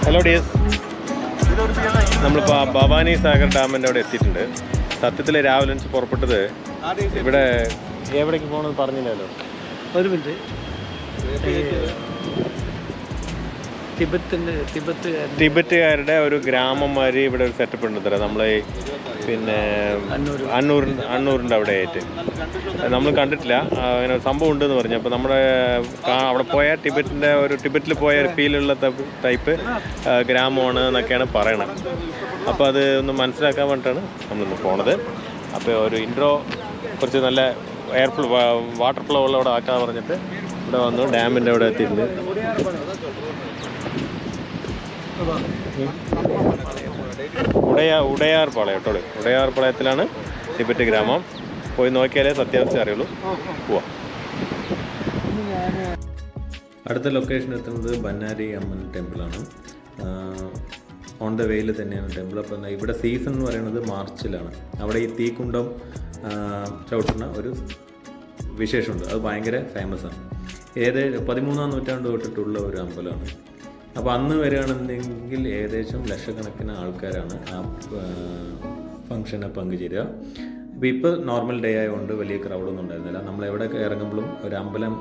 Hello ഡിയസ്, നമ്മളിപ്പോൾ ഭവാനി സാഗർ ഡാമിൻ്റെ അവിടെ എത്തിയിട്ടുണ്ട്. സത്യത്തിൽ രാവിലെ പുറപ്പെട്ടത് ഇവിടെ എവിടേക്ക് പോകണമെന്ന് പറഞ്ഞില്ലല്ലോ. ഒരു മിനിറ്റ്. ടിബറ്റുകാരുടെ ഒരു ഗ്രാമന്മാർ ഇവിടെ ഒരു സെറ്റപ്പ് ഉണ്ട് തരാം. നമ്മളെ പിന്നെ അണ്ണൂറിൻ്റെ അവിടെ ആയിട്ട് നമ്മൾ കണ്ടിട്ടില്ല, അങ്ങനെ ഒരു സംഭവം ഉണ്ടെന്ന് പറഞ്ഞു. അപ്പോൾ നമ്മുടെ അവിടെ പോയ ടിബറ്റിൽ പോയ ഒരു ഫീലുള്ള ടൈപ്പ് ഗ്രാമമാണ് എന്നൊക്കെയാണ് പറയണത്. അപ്പോൾ അത് ഒന്ന് മനസ്സിലാക്കാൻ വേണ്ടിയിട്ടാണ് നമ്മളിന്ന് പോണത്. അപ്പോൾ ഒരു ഇൻട്രോ കുറച്ച് നല്ല വാട്ടർ ഫ്ലോ ഉള്ള അവിടെ ആക്കാൻ പറഞ്ഞിട്ട് ഇവിടെ വന്നു. ഡാമിൻ്റെ അവിടെ എത്തിയിട്ടുണ്ട്. ഉടയാർ പാളയം കേട്ടോ. ഉടയാർ പാളയത്തിലാണ് ടിബറ്റ് ഗ്രാമം. പോയി നോക്കിയാലേ സത്യാവസ്ഥ അറിയുള്ളൂ. പോവാം. അടുത്ത ലൊക്കേഷൻ എത്തുന്നത് ബന്നാരി അമ്മൻ ടെമ്പിളാണ്. ഓൺ ദ വേയിൽ തന്നെയാണ് ടെമ്പിൾ. അപ്പം ഇവിടെ സീസൺ എന്ന് പറയുന്നത് മാർച്ചിലാണ്. അവിടെ ഈ തീക്കുണ്ടം ചവിട്ടുന്ന ഒരു വിശേഷമുണ്ട്. അത് ഭയങ്കര ഫേമസാണ്. 13-ാം നൂറ്റാണ്ട് തൊട്ടിട്ടുള്ള ഒരു അമ്പലമാണ്. അപ്പോൾ അന്ന് വരികയാണെന്നുണ്ടെങ്കിൽ ഏകദേശം ലക്ഷക്കണക്കിന് ആൾക്കാരാണ് ആ ഫംഗ്ഷനെ പങ്കുചേരുക. ഇപ്പോൾ നോർമൽ ഡേ ആയതുകൊണ്ട് വലിയ ക്രൗഡൊന്നും ഉണ്ടായിരുന്നില്ല. നമ്മൾ എവിടെ ഇറങ്ങുമ്പോഴും ഒരു അമ്പലം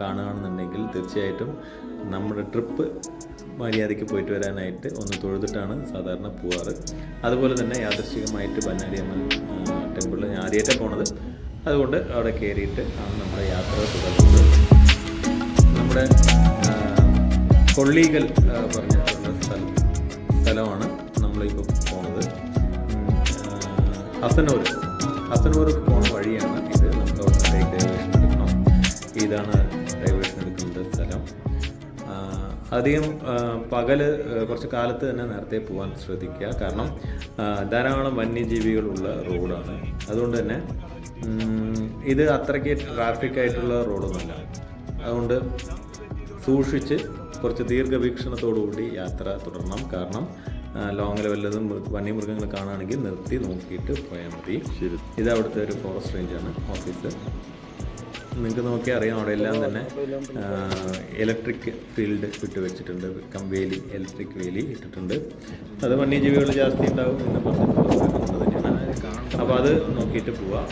കാണുകയാണെന്നുണ്ടെങ്കിൽ തീർച്ചയായിട്ടും നമ്മുടെ ട്രിപ്പ് മര്യാദയ്ക്ക് പോയിട്ട് വരാനായിട്ട് ഒന്ന് തൊഴുതിട്ടാണ് സാധാരണ പോവാറ്. അതുപോലെ തന്നെ യാദൃശ്ചികമായിട്ട് ബന്നാരി അമ്മൻ ടെമ്പിളിൽ ഞാൻ ആദ്യമായിട്ടാണ് പോണത്. അതുകൊണ്ട് അവിടെ കയറിയിട്ട് ആണ് നമ്മുടെ യാത്ര തുടരുന്നത്. നമ്മുടെ കൊള്ളീകൽ പറഞ്ഞിട്ടുള്ള സ്ഥലമാണ് നമ്മളിപ്പോൾ പോകുന്നത്. ഹസനൂർക്ക് പോകുന്ന വഴിയാണ് ഇത്. നമുക്ക് അവിടെ ഡൈവേഷൻ എടുക്കണം. ഇതാണ് ഡൈവേഷൻ എടുക്കുന്ന സ്ഥലം. അധികം കുറച്ച് കാലത്ത് തന്നെ നേരത്തെ പോകാൻ ശ്രദ്ധിക്കുക. കാരണം ധാരാളം വന്യജീവികളുള്ള റോഡാണ്. അതുകൊണ്ട് തന്നെ ഇത് അത്രയ്ക്ക് ട്രാഫിക് ആയിട്ടുള്ള റോഡൊന്നുമല്ല. അതുകൊണ്ട് സൂക്ഷിച്ച് കുറച്ച് ദീർഘവീക്ഷണത്തോടുകൂടി യാത്ര തുടരണം. കാരണം ലോങ്ങിൽ വല്ലതും വന്യമൃഗങ്ങൾ കാണുകയാണെങ്കിൽ നിർത്തി നോക്കിയിട്ട് പോയാൽ മതി. ഇത് അവിടുത്തെ ഒരു ഫോറസ്റ്റ് റേഞ്ചാണ് ഓഫീസ്. നിങ്ങൾക്ക് നോക്കിയാൽ അറിയാം, അവിടെ എല്ലാം തന്നെ ഇലക്ട്രിക് ഫീൽഡ് ഇട്ട് വെച്ചിട്ടുണ്ട്. ഇലക്ട്രിക് വേലി ഇട്ടിട്ടുണ്ട്. അത് വന്യജീവികൾ ജാസ്തി ഉണ്ടാവും എന്ന് പറഞ്ഞിട്ടുള്ളത് തന്നെയാണ്. അപ്പോൾ അത് നോക്കിയിട്ട് പോവാം.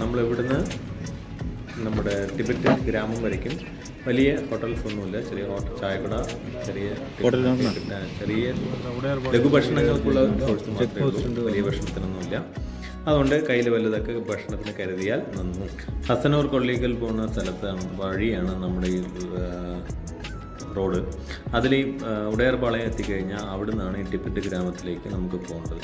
നമ്മളിവിടുന്ന് നമ്മുടെ ടിബറ്റ് ഗ്രാമം വരയ്ക്കും വലിയ ഹോട്ടൽസ് ഒന്നുമില്ല. ചെറിയ ചായക്കട, ചെറിയ ലഘുഭക്ഷണങ്ങൾക്കുള്ള വലിയ ഭക്ഷണത്തിനൊന്നുമില്ല. അതുകൊണ്ട് കയ്യിൽ വലുതൊക്കെ ഭക്ഷണത്തിന് കരുതിയാൽ നന്നു. ഹസനൂർ കൊള്ളീകൽ പോകുന്ന സ്ഥലത്താണ് വഴിയാണ് നമ്മുടെ ഈ റോഡ്. അതിൽ ഉടയാർ പാളയം എത്തിക്കഴിഞ്ഞാൽ അവിടെ നിന്നാണ് ഈ ടിബറ്റ് ഗ്രാമത്തിലേക്ക് നമുക്ക് പോകേണ്ടത്.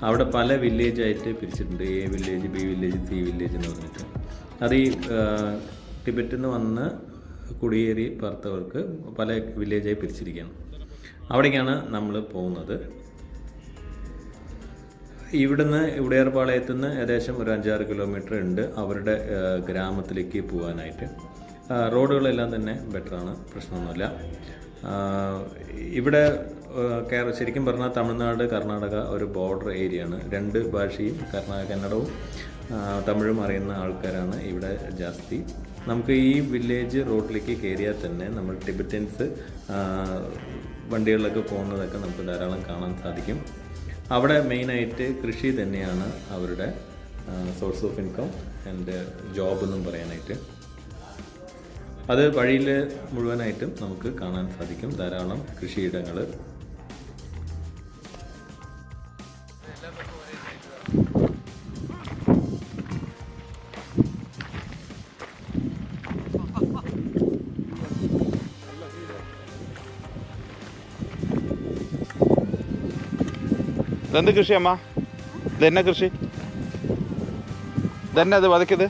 അവിടെ പല വില്ലേജായിട്ട് പിരിച്ചിട്ടുണ്ട്. A village, B village, C village എന്ന് പറഞ്ഞിട്ട്. അത് ഈ ടിബറ്റിൽ നിന്ന് വന്ന് കുടിയേറി പാർത്തവർക്ക് പല വില്ലേജായി പിരിച്ചിരിക്കുകയാണ്. അവിടേക്കാണ് നമ്മൾ പോകുന്നത്. ഇവിടുന്ന് ഉടയാർപാളയത്തു നിന്ന് ഏകദേശം ഒരു 5-6 കിലോമീറ്റർ ഉണ്ട് അവരുടെ ഗ്രാമത്തിലേക്ക് പോകാനായിട്ട്. റോഡുകളെല്ലാം തന്നെ ബെറ്ററാണ്, പ്രശ്നമൊന്നുമില്ല. ഇവിടെ ശരിക്കും പറഞ്ഞാൽ തമിഴ്നാട് കർണാടക ഒരു ബോർഡർ ഏരിയയാണ്. 2 ഭാഷയും കന്നഡവും തമിഴും അറിയുന്ന ആൾക്കാരാണ് ഇവിടെ ജാസ്തി. നമുക്ക് ഈ വില്ലേജ് റോഡിലേക്ക് കയറിയാൽ തന്നെ നമ്മൾ ടിബറ്റൻസ് വണ്ടികളിലൊക്കെ പോകുന്നതൊക്കെ നമുക്ക് ധാരാളം കാണാൻ സാധിക്കും. അവിടെ മെയിനായിട്ട് കൃഷി തന്നെയാണ് അവരുടെ source of income and job എന്നും പറയാനായിട്ട്. അത് വഴിയിൽ മുഴുവനായിട്ടും നമുക്ക് കാണാൻ സാധിക്കും. ധാരാളം കൃഷിയിടങ്ങൾ. ഇതെന്ത് കൃഷി അമ്മ? ഇതെന്നെ കൃഷി? ഇതെന്നെ അത് വതക്കിയത്?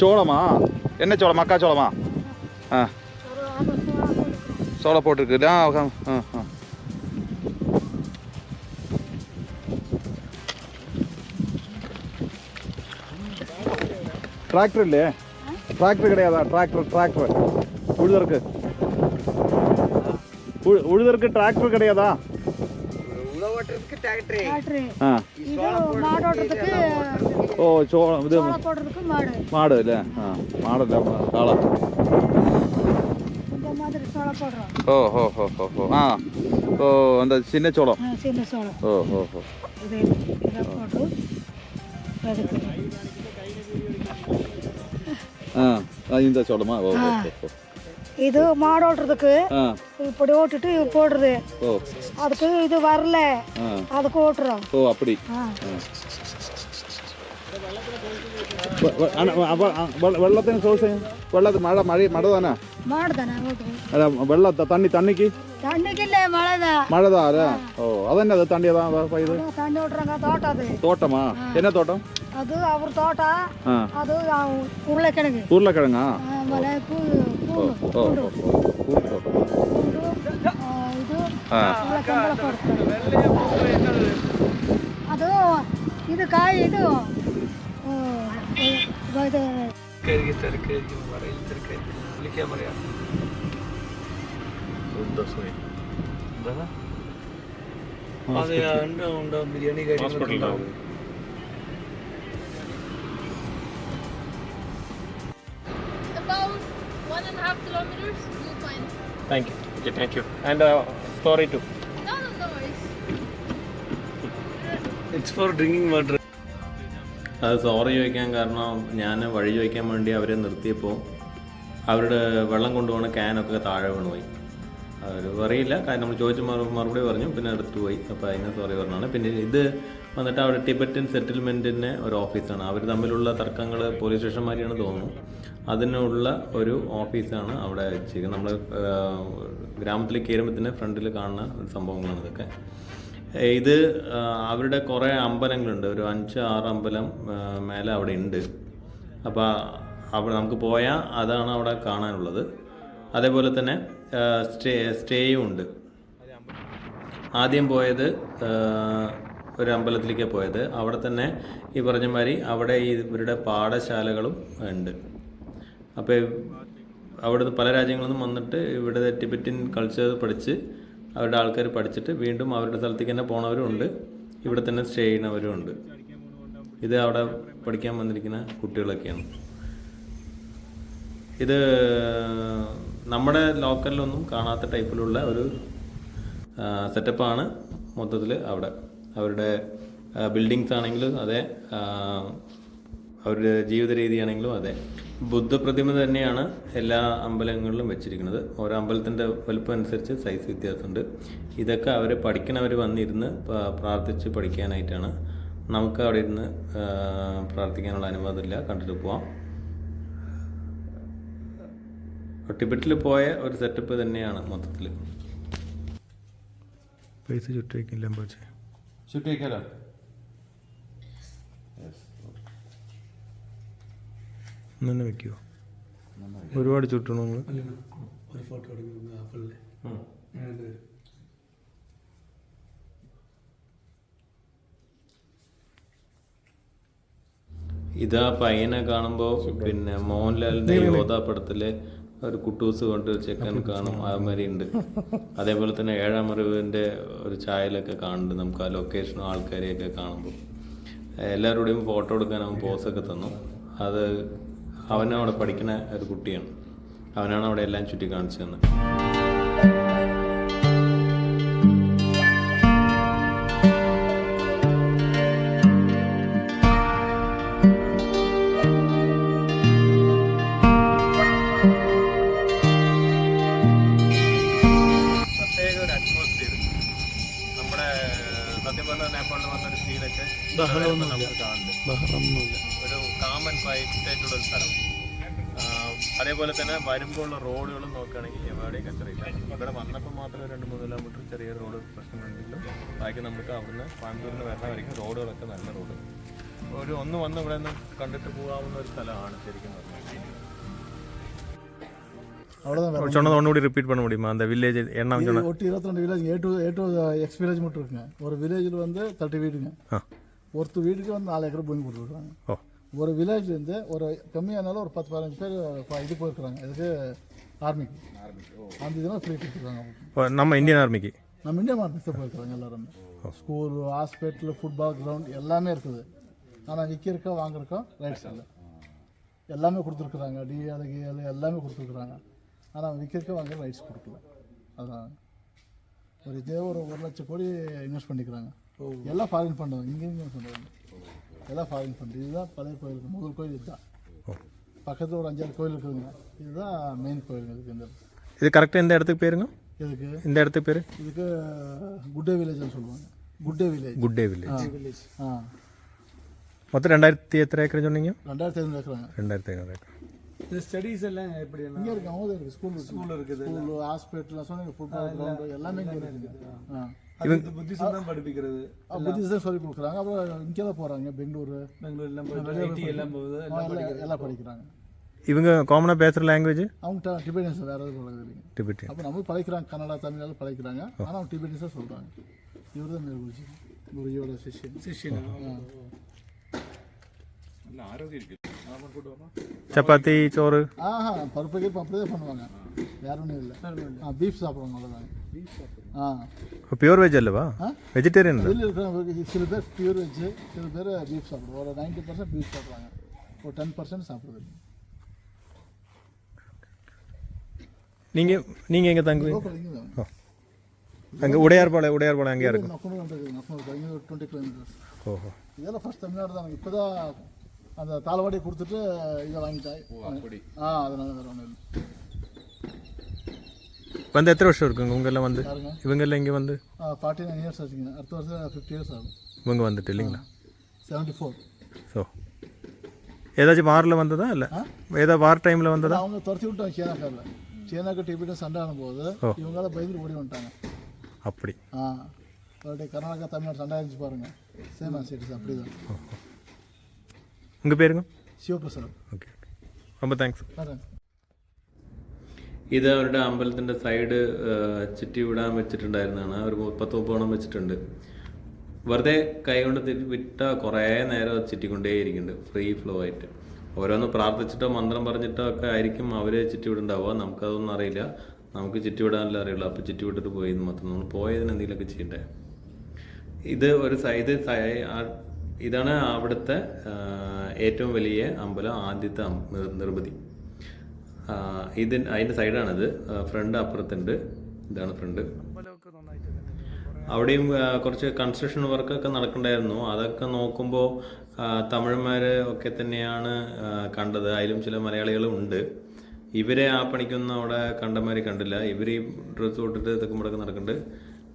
ചോളമാ? എന്നെ ചോളം? മക്കാച്ചോളമാ? ആ, சோளை போட்டுருக்கு. டிராக்டர் இல்லையே? டிராக்டர் கிடையாதா? டிராக்டர் உழுதற்கு டிராக்டர் கிடையாதா? ഓ ഇത് മാട് അല്ലേ? ആ മാടല്ല കാള. மாதிரி சோளம் போடுறோம். ஓ ஹோ ஹோ ஹோ ஹோ ஆ ஓ அந்த சின்ன சோளம் சின்ன சோளம் ஓ ஹோ ஹோ இது இதை போட்டு வதக்குறோம். இந்த சோளமா ஓ ஓ ஓ இது மாடு ஓட்டுறதுக்கு இப்படி ஓட்டுட்டு போடுறது. ஓ அதுக்கு இது வரல அதுக்கு ஓட்டுறோம். ஓ அப்படி വെള്ളത്തിന് സോഴ്സ് വെള്ളത്തിൽ മഴ തന്നെ വെള്ളം തണ്ണിക്ക് தண்ணிக்கில்ல மழைதான். മഴതാ അല്ലേ ഓ അതന്നെ അത് തണ്ണിയതാ ഇത് தண்ணி விட்டுறாங்க தோட்டம். அது തോട്ടമാ എന്നാ തോട്ടം அது அவர் தோட்டம். அது உருளைக்கிழங்கு ഉരുളക്കിഴങ്ങാ பூண்டு തോട്ടം இது உருளைக்கிழங்குல போடுறது. அது இது காய் இது biryani കാര്യങ്ങളുണ്ടാവും. About 1.5 kilometers, you'll find. Thank you. Okay, thank you. And sorry too. No worries. It's for drinking water. അത് സോറി ചോദിക്കാൻ കാരണം ഞാൻ വഴി ചോദിക്കാൻ വേണ്ടി അവരെ നിർത്തിയപ്പോൾ അവരുടെ വെള്ളം കൊണ്ടുപോകുന്ന ക്യാനൊക്കെ താഴെ വീണുപോയി. അവർ അറിയില്ല, കാര്യം നമ്മൾ ചോദിച്ച മറുപടി പറഞ്ഞു, പിന്നെ എടുത്തു പോയി. അപ്പോൾ അതിന് സോറി പറഞ്ഞാണ്. പിന്നെ ഇത് വന്നിട്ട് അവിടെ ടിബറ്റൻ സെറ്റിൽമെൻറ്റിൻ്റെ ഒരു ഓഫീസാണ്. അവർ തമ്മിലുള്ള തർക്കങ്ങൾ പോലീസ് സ്റ്റേഷന്മാരെയാണ് തോന്നുന്നു. അതിനുള്ള ഒരു ഓഫീസാണ് അവിടെ വെച്ചിരിക്കുന്നത്. നമ്മൾ ഗ്രാമത്തിലേക്ക് കയറുമ്പോൾ ഫ്രണ്ടിൽ കാണുന്ന ഒരു സംഭവങ്ങളാണ് ഇതൊക്കെ. ഇത് അവരുടെ കുറേ അമ്പലങ്ങളുണ്ട്, ഒരു 5-6 അമ്പലം മേലെ അവിടെ ഉണ്ട്. അപ്പോൾ അവിടെ നമുക്ക് പോയാൽ അതാണ് അവിടെ കാണാനുള്ളത്. അതേപോലെ തന്നെ സ്റ്റേയും ഉണ്ട്. ആദ്യം പോയത് ഒരു അമ്പലത്തിലേക്ക് പോയത്. അവിടെ തന്നെ ഈ പറഞ്ഞ മാതിരി അവിടെ ഇവരുടെ പാഠശാലകളും ഉണ്ട്. അപ്പോൾ അവിടുന്ന് പല രാജ്യങ്ങളിൽ നിന്നും വന്നിട്ട് ഇവിടെ ടിബറ്റൻ കൾച്ചർ പഠിച്ച് അവരുടെ ആൾക്കാർ പഠിച്ചിട്ട് വീണ്ടും അവരുടെ സ്ഥലത്തേക്ക് തന്നെ പോണവരും ഉണ്ട്, ഇവിടെ തന്നെ സ്റ്റേ ചെയ്യുന്നവരും ഉണ്ട്. ഇത് അവിടെ പഠിക്കാൻ വന്നിരിക്കുന്ന കുട്ടികളൊക്കെയാണ്. ഇത് നമ്മുടെ ലോക്കലിലൊന്നും കാണാത്ത ടൈപ്പിലുള്ള ഒരു സെറ്റപ്പാണ് മൊത്തത്തിൽ അവിടെ. അവരുടെ ബിൽഡിങ്സ് ആണെങ്കിലും അതെ, അവരുടെ ജീവിത രീതിയാണെങ്കിലും അതെ. ബുദ്ധപ്രതിമ തന്നെയാണ് എല്ലാ അമ്പലങ്ങളിലും വെച്ചിരിക്കുന്നത്. ഓരോ അമ്പലത്തിൻ്റെ വലുപ്പം അനുസരിച്ച് സൈസ് വ്യത്യാസമുണ്ട്. ഇതൊക്കെ അവർ പഠിക്കണവർ വന്നിരുന്ന് പ്രാർത്ഥിച്ച് പഠിക്കാനായിട്ടാണ്. നമുക്ക് അവിടെ ഇരുന്ന് പ്രാർത്ഥിക്കാനുള്ള അനുവാദമില്ല, കണ്ടിട്ട് പോവാം. ടിബറ്റിൽ പോയ ഒരു സെറ്റപ്പ് തന്നെയാണ് മൊത്തത്തിൽ. പൈസ ചുറ്റേക്കില്ല ചുറ്റേക്കാലോ. തന്നെ വെക്കുമോ? ഒരുപാട് ചുറ്റണോ നിങ്ങൾ? ഒരു ഫോട്ടോ എടുക്കുന്നു ആപ്പിളിൽ. ഇതാ പയ്യനെ കാണുമ്പോൾ പിന്നെ മോഹൻലാലിൻ്റെ യോധാ പടത്തിലെ ഒരു കുട്ടൂസ് കൊണ്ട് ചെക്കൻ കാണും, അതുമാതിരി ഉണ്ട്. അതേപോലെ തന്നെ 7ാം അറിവിൻ്റെ ഒരു ചായലൊക്കെ കാണുന്നുണ്ട് നമുക്ക് ആ ലൊക്കേഷനും ആൾക്കാരെയൊക്കെ കാണുമ്പോൾ. എല്ലാവരോടെയും ഫോട്ടോ എടുക്കാൻ അവൻ പോസൊക്കെ തന്നു. അത് അവനവിടെ പഠിക്കുന്ന ഒരു കുട്ടിയാണ്. അവനാണ് അവിടെ എല്ലാം ചുറ്റി കാണിച്ചു തന്നത്. പ്രത്യേക ഒരു അറ്റ്മോസ്ഫിയർ. നമ്മുടെ സത്യം പറഞ്ഞ നേപ്പാളിൽ വന്നൊരു ഫീലൊക്കെ നമുക്ക് കാണുന്നുണ്ട്. ഒരു കാമൻ ഫൈറ്റായിട്ടുള്ള ഒരു സ്ഥലം. അതേപോലെ തന്നെ വരുമ്പോൾ ഉള്ള റോഡുകളും നോക്കുകയാണെങ്കിൽ എവിടെയും കച്ചറിയില്ല. ഇവിടെ വന്നപ്പോൾ മാത്രം 2-3 കിലോമീറ്റർ ചെറിയ റോഡ് പ്രശ്നമുണ്ടെങ്കിലും ബാക്കി നമുക്ക് അവിടുന്ന് കോയമ്പത്തൂരിൽ നിന്ന് വരുന്നവരിക്കും റോഡുകളൊക്കെ നല്ല റോഡ്. ഒന്ന് വന്ന് ഇവിടെ നിന്ന് കണ്ടിട്ട് പോകാവുന്ന ഒരു സ്ഥലമാണ് ശരിക്കും പറഞ്ഞാൽ. ஒன்றுകൂടി ரிப்பீட் பண்ண முடியுமா அந்த வில்லேஜ் என்ன சொன்னா? ஒட்டி 22 village A to X village மட்டும் இருக்குங்க. ஒரு வில்லேஜில் வந்து 30 வீடுங்க. ஒருத்தர் வீட்டுக்கு வந்து 4 ஏக்கர் பூமி கொடுத்துருக்காங்க. ஒரு வில்லேஜ்லேருந்து ஒரு கம்மியானாலும் ஒரு 10-15 பேர் இது போயிருக்கிறாங்க. இதுக்கு ஆர்மிக்கு அந்த இதெல்லாம் ஃப்ரீ கொடுத்துருக்காங்க. நம்ம இந்தியன் ஆர்மிக்கு நம்ம இந்தியன் ஆர்மிக்கு போயிருக்கிறாங்க எல்லாருமே. ஸ்கூல், ஹாஸ்பிட்டல், ஃபுட்பால் கிரவுண்ட் எல்லாமே இருக்குது. ஆனால் விற்கிறக்கோ வாங்குறக்கோ ரைட்ஸ் இல்லை. எல்லாமே கொடுத்துருக்குறாங்க. டிஎல் எல்லாமே கொடுத்துருக்குறாங்க. ஆனால் விற்கிறதுக்கு வாங்குற ரைட்ஸ் கொடுக்கல. அதான் ஒரு இதே ஒரு 1 லட்சம் கோடி இன்வெஸ்ட் பண்ணிக்கிறாங்க. எல்லாம் ஃபாரின் பண்ணுவாங்க, இங்கேயும் பண்ணுவாங்க, எல்லாம் ஃபாரின் ஃபண்டு. இதுதான் பழைய கோயில், முதல் கோயில் இதுதான். பக்கத்தில் ஒரு 5-6 கோயில் இருக்குதுங்க. இதுதான் மெயின் கோயிலுங்க. இதுக்கு இந்த இது கரெக்டாக எந்த இடத்துக்கு பேருங்க? இதுக்கு இந்த இடத்துக்கு பேர் இதுக்கு குட்டே வில்லேஜ்னு சொல்லுவாங்க. குட்டே வில்லேஜ். குட்டே வில்லேஜ். மொத்தம் 2000 எத்தனை ஏக்கர் சொன்னீங்க? 2500 ஏக்கராங்க. 2500 ஏக்கர். இந்த ஸ்டடீஸ் எல்லாம் எப்படி இங்கே இருக்கு, அவங்க இருக்குது, ஸ்கூல் இருக்குது, ஹாஸ்பிட்டல், சொன்னீங்க, ஃபுட்பால் கிரவுண்டு எல்லாமே இங்கே இருக்குது. இவங்க புத்திசம் தான் படிப்பிக்கிறது, புத்திசம் தான் சொல்லி கொடுக்குறாங்க. அப்புறம் இங்கே தான் போகிறாங்க, பெங்களூர் எல்லாம் போயிட்டு ஐடி எல்லாம் போகுது, எல்லாம் படிக்கிறாங்க. இவங்க காமனாக பேசுகிற லாங்குவேஜ் அவங்க டிபெட்டன்ஸ் வேறு எதுவும் பழகுறீங்க. டிபெட்டியன். அப்போ நம்ம பழைக்கிறாங்க, கன்னடா தமிழ் எல்லாம் பழைக்கிறாங்க. ஆனால் அவங்க டிபெட்டன்ஸாக சொல்கிறாங்க. இவர் தான் மேற்கொள்ச்சி குருஜியோட சிஷ்யன். சப்பாத்தி சோறு பருப்பு கீழ்ப்பு அப்படியே பண்ணுவாங்க, வேற ஒன்றும் இல்லை. பீஃப் சாப்பிடுவாங்க, அவ்வளோதாங்க. பியூர் வெஜ் அல்லவா? வெஜிடேரியன் வெளியில் இருக்கிறவங்க சில பேர் பியூர் வெஜ்ஜு, சில பேர் பீஃப் சாப்பிடுவோம். ஒரு 90% பீஃப் சாப்பிடுவாங்க, ஒரு 10% சாப்பிடுறது. நீங்கள் எங்கே தங்குவீங்க? அங்கே உடையார்பாளையம் அங்கேயா இருக்கும். இங்கே ஒரு 20 கிலோமீட்டர்ஸ். ஓஹோ. இதெல்லாம் ஃபர்ஸ்ட் தமிழ்நாடு தான். இப்போ தான் அந்த தாளவாடியை கொடுத்துட்டு இதை வாங்கிட்டாய். அதனால வேறு ஒன்றும் இல்லை. வந்து எத்தனை வருஷம் இருக்குங்க உங்கெல்லாம் வந்து? இவங்கெல்லாம் இங்கே வந்து 49 இயர்ஸ் ஆச்சுங்க. அடுத்த வருஷம் 50 இயர்ஸ் ஆகும். இவங்க வந்துட்டு இல்லைங்களா? 74. ஸோ ஏதாச்சும் வாரில் வந்ததா இல்லை ஏதாவது வார் டைமில் வந்ததா? அவங்க துரத்தி விட்டாங்க சீனாக்காரில். சீனாக்கு டிபிட்ட சண்டை ஆகும்போது இவங்களால பயந்து ஓடி வந்துட்டாங்க. அப்படி கர்நாடகா தமிழ்நாடு சண்டை ஆச்சு பாருங்க, சேம் ஆசிட்ஸ் அப்படி தான். உங்கள் பேருங்க? ശിവപ്രസാദ്. ഓക്കെ, ரொம்ப താങ്ക്സ്. ഇത് അവരുടെ അമ്പലത്തിൻ്റെ സൈഡ് ചുറ്റി വിടാൻ വെച്ചിട്ടുണ്ടായിരുന്നതാണ്. ഒരു 30-30 വെച്ചിട്ടുണ്ട്. വെറുതെ കൈ കൊണ്ട് വിട്ട കുറേ നേരം ചുറ്റിക്കൊണ്ടേയിരിക്കുന്നുണ്ട്, ഫ്രീ ഫ്ലോ ആയിട്ട്. ഓരോന്ന് പ്രാർത്ഥിച്ചിട്ടോ മന്ത്രം പറഞ്ഞിട്ടോ ഒക്കെ ആയിരിക്കും അവർ ചുറ്റിവിടുണ്ടാവുക. നമുക്കതൊന്നും അറിയില്ല, നമുക്ക് ചുറ്റിവിടാനല്ല അറിയുള്ളൂ. അപ്പോൾ ചുറ്റിവിട്ടിട്ട് പോയി മൊത്തം നമ്മൾ പോയതിന് എന്തെങ്കിലുമൊക്കെ ചെയ്യണ്ടേ. ഇത് ഒരു ഇതാണ് അവിടുത്തെ ഏറ്റവും വലിയ അമ്പലം, ആദ്യത്തെ നിർമ്മിതി. അതിൻ്റെ സൈഡാണിത്. ഫ്രണ്ട് അപ്പുറത്തുണ്ട്, ഇതാണ് ഫ്രണ്ട്. അവിടെയും കുറച്ച് കൺസ്ട്രക്ഷൻ വർക്കൊക്കെ നടക്കണ്ടായിരുന്നു. അതൊക്കെ നോക്കുമ്പോൾ തമിഴന്മാർ ഒക്കെ തന്നെയാണ് കണ്ടത്. അതിലും ചില മലയാളികളും ഉണ്ട്. ഇവരെ ആ പണിക്കൊന്നും അവിടെ കണ്ടമാര് കണ്ടില്ല. ഇവർ ഈ ഡ്രസ്സ് തൊട്ടിട്ട് ഇതൊക്കെ മുടക്കം നടക്കുന്നുണ്ട്.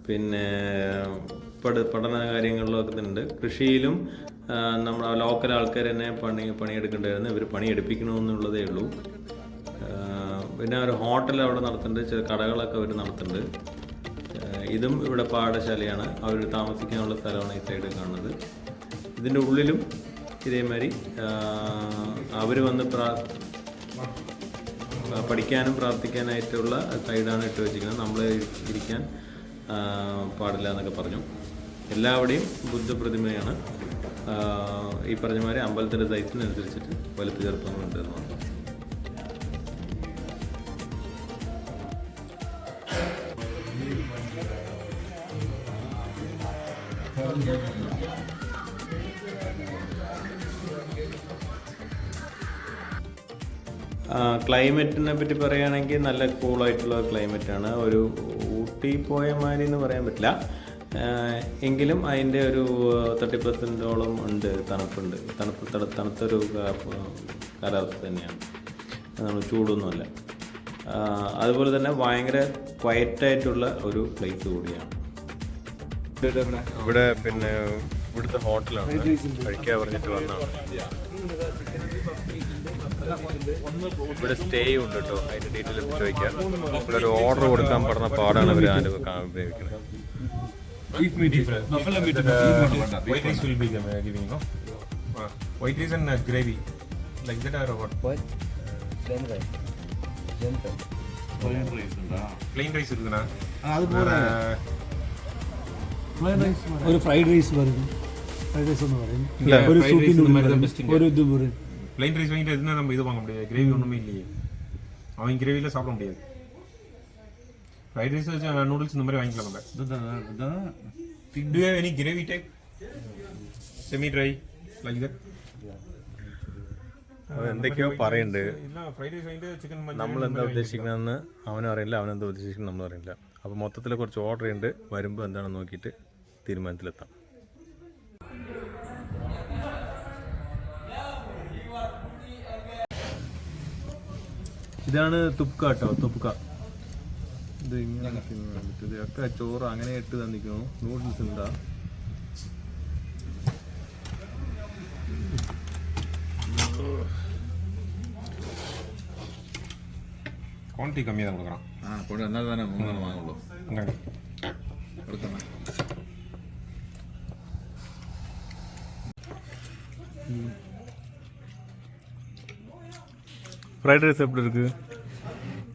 പിന്നെ പഠന കാര്യങ്ങളിലൊക്കെ തന്നെ. കൃഷിയിലും നമ്മുടെ ലോക്കൽ ആൾക്കാർ തന്നെ പണിയെടുക്കേണ്ടായിരുന്നു. ഇവർ പണിയെടുപ്പിക്കണമെന്നുള്ളതേ ഉള്ളൂ. പിന്നെ ഒരു ഹോട്ടൽ അവിടെ നടത്തുന്നുണ്ട്, ചില കടകളൊക്കെ അവർ നടത്തുന്നുണ്ട്. ഇതും ഇവിടെ പാഠശാലയാണ്, അവർ താമസിക്കാനുള്ള സ്ഥലമാണ് ഈ സൈഡിൽ കാണുന്നത്. ഇതിൻ്റെ ഉള്ളിലും ഇതേമാതിരി അവർ വന്ന് പഠിക്കാനും പ്രാർത്ഥിക്കാനായിട്ടുള്ള സൈഡാണ് ഇട്ട് വെച്ചിരിക്കുന്നത്. നമ്മൾ ഇരിക്കാൻ പാടില്ല എന്നൊക്കെ പറഞ്ഞു. എല്ലാവിടെയും ബുദ്ധപ്രതിമയാണ്. ഈ പറഞ്ഞമാതിരി അമ്പലത്തിൻ്റെ സൈസിനനുസരിച്ചിട്ട് വലുപ്പ് ചെറുപ്പങ്ങളുണ്ട് എന്ന് പറഞ്ഞു. ക്ലൈമറ്റിനെ പറ്റി പറയുകയാണെങ്കിൽ നല്ല കൂളായിട്ടുള്ള ക്ലൈമറ്റാണ്. ഒരു ഊട്ടി പോയ മാതിരി എന്ന് പറയാൻ പറ്റില്ല, എങ്കിലും അതിൻ്റെ ഒരു 30% ഉണ്ട്, തണുപ്പുണ്ട്. തണുത്തൊരു കാലാവസ്ഥ തന്നെയാണ്, നമ്മൾ ചൂടൊന്നുമല്ല. അതുപോലെ തന്നെ ഭയങ്കര ക്വയറ്റായിട്ടുള്ള ഒരു പ്ലേസ് കൂടിയാണ്. ഇവിടെ പിന്നെ ഇവിടുത്തെ ഹോട്ടലാണ്, കഴിക്കാൻ പറഞ്ഞിട്ട് വന്നതാണ്. ഇവിടെ സ്റ്റേ ഉണ്ട് കേട്ടോ, അതിൻ്റെ ഡീറ്റെയിൽ ചോദിക്കാം. ഇവിടെ ഒരു ഓർഡർ കൊടുക്കാൻ പറഞ്ഞ പാടാണ് ഇവർ ഉപയോഗിക്കുന്നത്. White rice will be giving, no? White rice and gravy, like that or what? What? Plain rice. Plain rice இருக்குனா? அது போற plain rice ஒரு fried rice வருது. fried rice ஒன்னு வருது. ஒரு சூப் ஒரு இது வருது. plain rice வாங்கிட்டு எதுனா நம்ம இது வாங்க முடியாது, கிரேவி ஒண்ணுமே இல்லையே. அவன் கிரேவில சாப்பிட முடியாது. fried rice noodles இந்த மாதிரி வாங்கிக்கலாம் நம்ம. Do you have any gravy type? Semi dry like that? എന്തൊക്കെയോ പറയുന്നുണ്ട്. നമ്മളെന്താ ഉദ്ദേശിക്കുന്നതെന്ന് അവനും അറിയില്ല, അവനെന്താ ഉദ്ദേശിക്കുന്നത് നമ്മളും അറിയില്ല. അപ്പോൾ മൊത്തത്തിൽ കുറച്ച് ഓർഡർ ഉണ്ട്, വരുമ്പോൾ എന്താണെന്ന് നോക്കിയിട്ട് തീരുമാനത്തിലെത്താം. ഇതാണ് തുപ്ക കേട്ടോ, തുപ്ക. ഇത് ഇങ്ങനെ ഒക്കെ ചോറ് അങ്ങനെ ഇട്ട് തന്നിരിക്കുന്നു. നൂഡിൽസ് ഉണ്ടാ, ക്വാണ്ടിറ്റി കമ്മിയാണ് കൊടുക്കണം. എന്നാൽ തന്നെ 3 വാങ്ങുള്ളൂ. ஃப்ரைட் ரைஸ் எப்படி இருக்குது?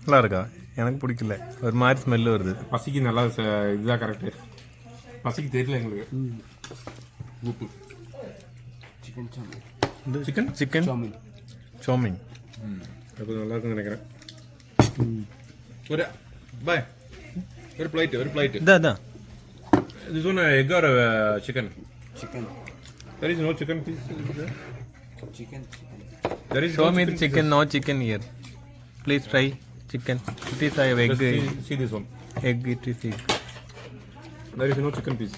நல்லா இருக்கா? எனக்கு பிடிக்கல, ஒரு மாதிரி ஸ்மெல்லு வருது. பசிக்கு நல்லா இதுதான் கரெக்டு. பசிக்கு தெரியல எங்களுக்கு. உப்பு சிக்கன் சிக்கன் சோமின் அது நல்லா இருக்குன்னு நினைக்கிறேன். ஒரு பிளேட் இதான் This one egg or chicken? Chicken. There is no chicken piece. There is show me the chicken. No chicken here. Please try chicken. It is a egg. See this one. Egg, it is egg. There is no chicken piece.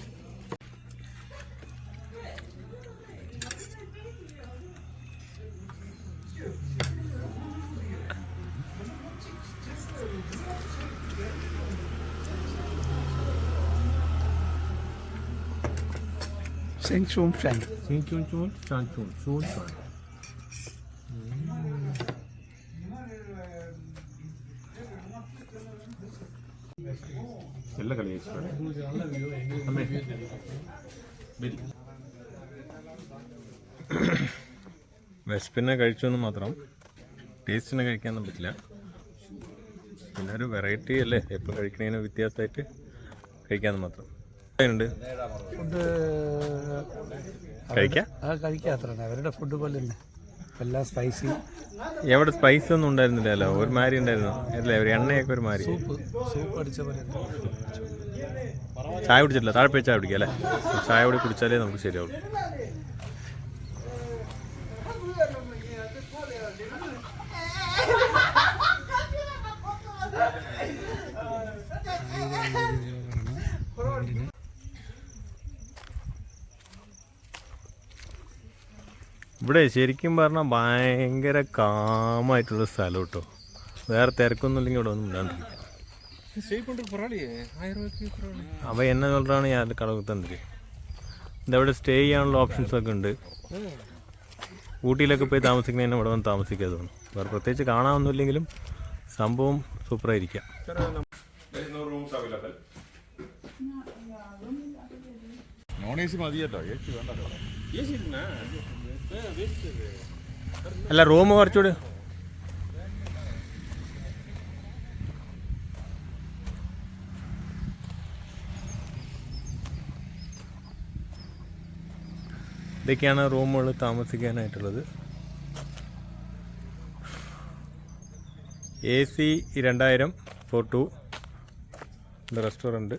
ಎಲ್ಲ ಕಲಿ വിശപ്പിനെ കഴിച്ചൊന്നും മാത്രം, ടേസ്റ്റിനെ കഴിക്കാനൊന്നും പറ്റില്ല. പിന്നെ ഒരു variety അല്ലേ, എപ്പോൾ കഴിക്കണതിന് വ്യത്യാസമായിട്ട് കഴിക്കാമെന്ന് മാത്രം. ഉണ്ട് ഫുഡ് കഴിക്കാം, കഴിക്കാത്ര അവരുടെ ഫുഡ് പോലെ തന്നെ എല്ലാം സ്പൈസി. എവിടെ സ്പൈസ് ഒന്നും ഉണ്ടായിരുന്നില്ലല്ലോ, ഒരു മാതിരി ഉണ്ടായിരുന്നു അല്ലേ, ഒരു എണ്ണയൊക്കെ ഒരു മാതിരി. സൂപ്പ് അടിച്ച പോലെ. ചായ കുടിച്ചിട്ടില്ല, താഴെ പോയി ചായ കുടിക്കുക അല്ലേ, ചായ കൂടി കുടിച്ചാലേ നമുക്ക് ശരിയാവുള്ളൂ. ഇവിടെ ശരിക്കും പറഞ്ഞാൽ ഭയങ്കര കാമായിട്ടുള്ള സ്ഥലം കേട്ടോ, വേറെ തിരക്കൊന്നും ഇല്ലെങ്കിൽ ഇവിടെ ഒന്നും ഇല്ലാണ്ടിരിക്കും. അവ എന്നെ சொல்றாണ് ഞാൻ കടവ് തന്നിട്ട്. ഇതവിടെ സ്റ്റേ ചെയ്യാനുള്ള ഓപ്ഷൻസൊക്കെ ഉണ്ട്. ഊട്ടിയിലൊക്കെ പോയി താമസിക്കുന്നതിന് ഇവിടെ വന്ന് താമസിക്കാതെ തോന്നും. വേറെ പ്രത്യേകിച്ച് കാണാനൊന്നുമില്ലെങ്കിലും സംഭവം സൂപ്പറായിരിക്കാം. നോൺ എ സി മതി കേട്ടോ, എ സി വേണ്ടല്ലോ. അല്ല റൂം കുറച്ചുകൂടി ഇതൊക്കെയാണ് റൂമുകൾ താമസിക്കാനായിട്ടുള്ളത്. AC 2000 for 2. Restaurant.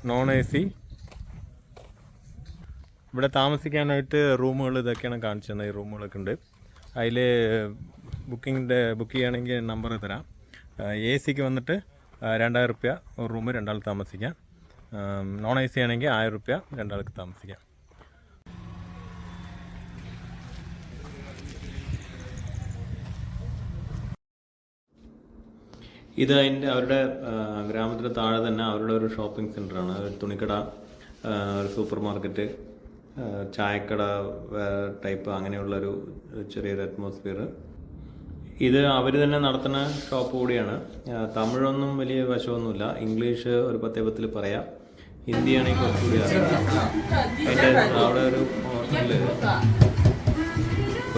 Non AC. ഇവിടെ താമസിക്കാനായിട്ട് റൂമുകൾ ഇതൊക്കെയാണ് കാണിച്ചു തന്നത്. ഈ റൂമുകളൊക്കെ ഉണ്ട്. അതിൽ ബുക്ക് ചെയ്യുകയാണെങ്കിൽ നമ്പർ തരാം. AC വന്നിട്ട് 2000 റുപ്യ ഒരു റൂം, 2 ആൾ താമസിക്കാം. നോൺ AC ആണെങ്കിൽ 1000 റുപ്യ 2 ആൾക്ക് താമസിക്കാം. ഇത് അവരുടെ ഗ്രാമത്തിന് താഴെ തന്നെ അവരുടെ ഒരു ഷോപ്പിംഗ് സെൻ്ററാണ്. ഒരു തുണിക്കട, ഒരു സൂപ്പർ മാർക്കറ്റ്, ചായക്കട ടൈപ്പ് അങ്ങനെയുള്ളൊരു ചെറിയൊരു അറ്റ്മോസ്ഫിയർ. ഇത് അവർ തന്നെ നടത്തുന്ന ഷോപ്പ് കൂടിയാണ്. തമിഴൊന്നും വലിയ വശമൊന്നുമില്ല, ഇംഗ്ലീഷ് ഒരു 10 പറയാം, ഹിന്ദിയാണെങ്കിൽ കുറച്ചുകൂടി അറിയാം. അതിൻ്റെ അവിടെ ഒരു ഹോട്ടലിൽ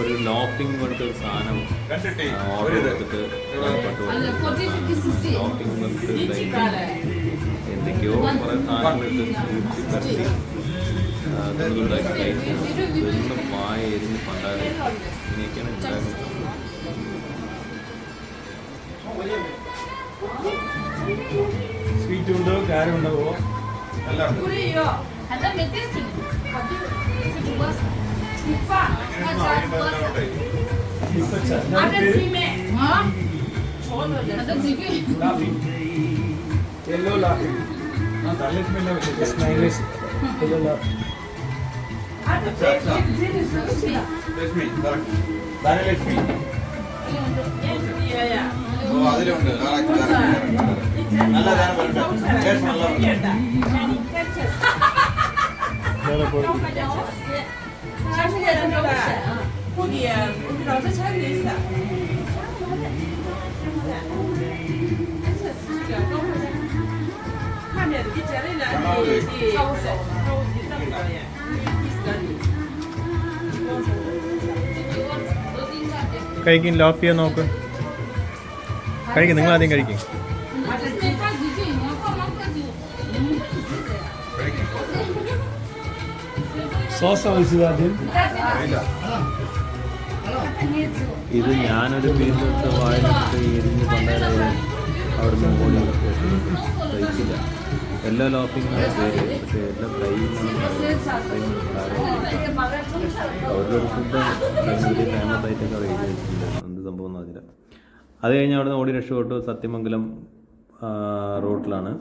ഒരു ലോഫിംഗ് പോലത്തെ ഒരു സാധനം ഓർഡർ ചെയ്തിട്ട് ലോഫിംഗ് പോലത്തെ എന്തൊക്കെയോ കുറേ സാധനങ്ങളിട്ട് പരത്തി ഇതൊന്നും പായ എരിഞ്ഞ് പണ്ടാതെ ഇങ്ങനെയൊക്കെയാണ് ഉണ്ടാകുന്നത്. സ്വീറ്റ് ഉണ്ടോ, കാരം ഉണ്ടാവോ? Yellow laughing. It's fried rice. Yellow laughing. കഴിക്കും, ലോഫ് ചെയ്യാൻ നോക്ക്. കഴിക്കും, നിങ്ങൾ ആദ്യം കഴിക്കും. Sauce ആവശ്യമില്ല ആദ്യം. ഇത് ഞാനൊരു പീസ് വായിലിട്ട് എരിഞ്ഞ് കൊണ്ടുവരാൻ അവിടുന്ന് ഓടി കഴിച്ചില്ല. എല്ലാ ലോഫിങ്ങാണ് പേര്, പക്ഷേ എല്ലാം അവരുടെ ഒരു ഫുഡ് വലിയ ഫേമസ് ആയിട്ടൊക്കെ അവിടെ എഴുതി വെച്ചിട്ടുണ്ട്. എന്ത് സംഭവം എന്ന് പറഞ്ഞില്ല. അത് കഴിഞ്ഞ് അവിടുന്ന് ഓടി രക്ഷപ്പെട്ടു. സത്യമംഗലം റോഡിലാണ്.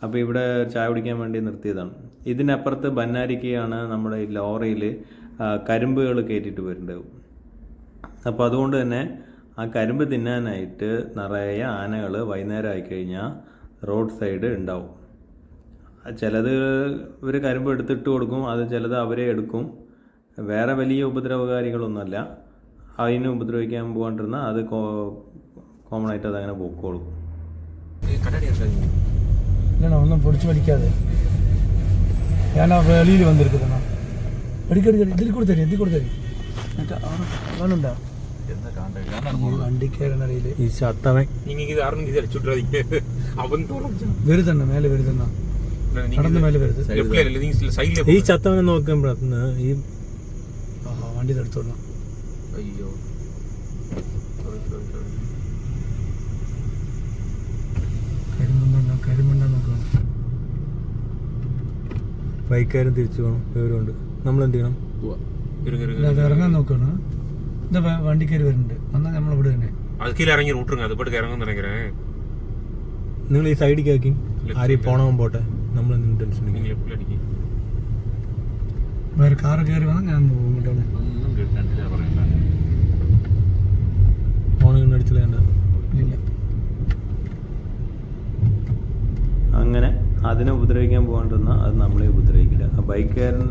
അപ്പോൾ ഇവിടെ ചായ കുടിക്കാൻ വേണ്ടി നിർത്തിയതാണ്. ഇതിനപ്പുറത്ത് ബന്നാരിക്കയാണ് നമ്മുടെ ഈ ലോറിയിൽ കരിമ്പുകൾ കയറ്റിയിട്ട് വരുന്നുണ്ടാവും. അപ്പോൾ അതുകൊണ്ട് തന്നെ ആ കരിമ്പ് തിന്നാനായിട്ട് നിറയെ ആനകൾ വൈകുന്നേരം ആയിക്കഴിഞ്ഞാൽ റോഡ് സൈഡ് ഉണ്ടാവും. ചിലത് ഇവർ കരിമ്പ് എടുത്തിട്ട് കൊടുക്കും, അത് ചിലത് അവരെ എടുക്കും. വേറെ വലിയ ഉപദ്രവകാരികളൊന്നുമല്ല. അതിന് ഉപദ്രവിക്കാൻ പോകാണ്ടിരുന്നാൽ അത് കോമൺ ആയിട്ട് അതങ്ങനെ പോക്കോളും. இல்லைண்ணா ஒன்றும் பிடிச்சி வலிக்காது. ஏன்னா வெளியில் வந்திருக்குதுண்ணா. அடிக்கடி ഇതിൽ കൂടെ തരും, ഇതിൽ കൂടെ തരും. വേണുണ്ടോ വണ്ടിക്കേറിയില് ഈ ചത്തവൻ വരുതണ്ണ മേലെ വരുതണ്ണ നടന്ന് മേലെ വരുത്. ഈ ചത്തവനെ നോക്കുമ്പോ ഈ വണ്ടി എടുത്തോളണം. അയ്യോ, കരിമണ്ണ നോക്കണം. ബൈക്കാരും തിരിച്ചു പോകണം, വിവരമുണ്ട്. നമ്മളെന്ത് ചെയ്യണം? അത് ഇറങ്ങാൻ നോക്കണം. എന്താ വണ്ടിക്കാർ വരുന്നുണ്ട്, വന്നാൽ നമ്മളിവിടെ തന്നെ அதுக்கீழே இறங்கி விட்டுருங்க. அது பாட்டுக்கு இறங்குன்னு நினைக்கிறேன். നിങ്ങൾ ഈ സൈഡിലേക്ക് ആക്കി ആരെയും പോണവൻ പോട്ടെ, നമ്മൾ ടെൻഷൻ நீங்கள் எப்படி அடிக்கி വേറെ കാറ് കയറി വന്നാൽ ഞാൻ ഇങ്ങോട്ടാണ് ഒന്നും കേട്ടിട്ടില്ല പറയണ്ട. ഫോൺ അടിച്ചില്ല. ഇല്ല. അങ്ങനെ അതിനെ ഉപദ്രവിക്കാൻ പോകാണ്ടിരുന്നാൽ അത് നമ്മളെ ഉപദ്രവിക്കില്ല. ആ ബൈക്കുകാരൻ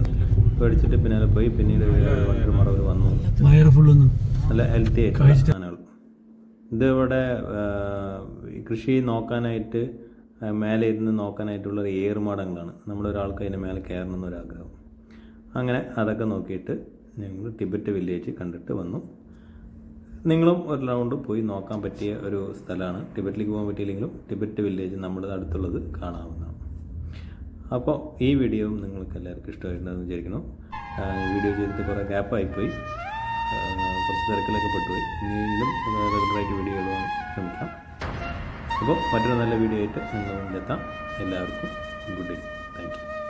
പേടിച്ചിട്ട് പിന്നാലെ പോയി. പിന്നീട് വണ്ടി മറവ് വന്നു. വയറ് ഫുള്ളൊന്നും നല്ല ഹെൽത്തി ആയിട്ടുള്ള ആനകൾ. ഇത് ഇവിടെ കൃഷി നോക്കാനായിട്ട് മേലെ ഇരുന്ന് നോക്കാനായിട്ടുള്ള ഏറുമാടങ്ങളാണ്. നമ്മളൊരാൾക്ക് അതിൻ്റെ മേലെ കയറണം എന്നൊരാഗ്രഹം. അങ്ങനെ അതൊക്കെ നോക്കിയിട്ട് ഞങ്ങൾ ടിബറ്റ് വില്ലേജ് കണ്ടിട്ട് വന്നു. നിങ്ങളും ഒരു റൗണ്ട് പോയി നോക്കാൻ പറ്റിയ ഒരു സ്ഥലമാണ്. ടിബറ്റിലേക്ക് പോകാൻ പറ്റിയില്ലെങ്കിലും ടിബറ്റ് വില്ലേജ് നമ്മുടെ അടുത്തുള്ളത് കാണാവുന്നതാണ്. അപ്പോൾ ഈ വീഡിയോ നിങ്ങൾക്ക് എല്ലാവർക്കും ഇഷ്ടമായിട്ടുണ്ടെന്ന് വിചാരിക്കുന്നു. വീഡിയോ ചെയ്തിട്ട് കുറേ ഗ്യാപ്പായിപ്പോയി, കുറച്ച് തിരക്കിലൊക്കെ പെട്ടുപോയി. വീണ്ടും റെഗുലറായിട്ട് വീഡിയോ ഇടുവാൻ ശ്രമിക്കാം. അപ്പോൾ മറ്റൊരു നല്ല വീഡിയോ ആയിട്ട് നിങ്ങളുടെ മുന്നിലെത്താം. എല്ലാവർക്കും ഗുഡ് ഡേ. Thank you.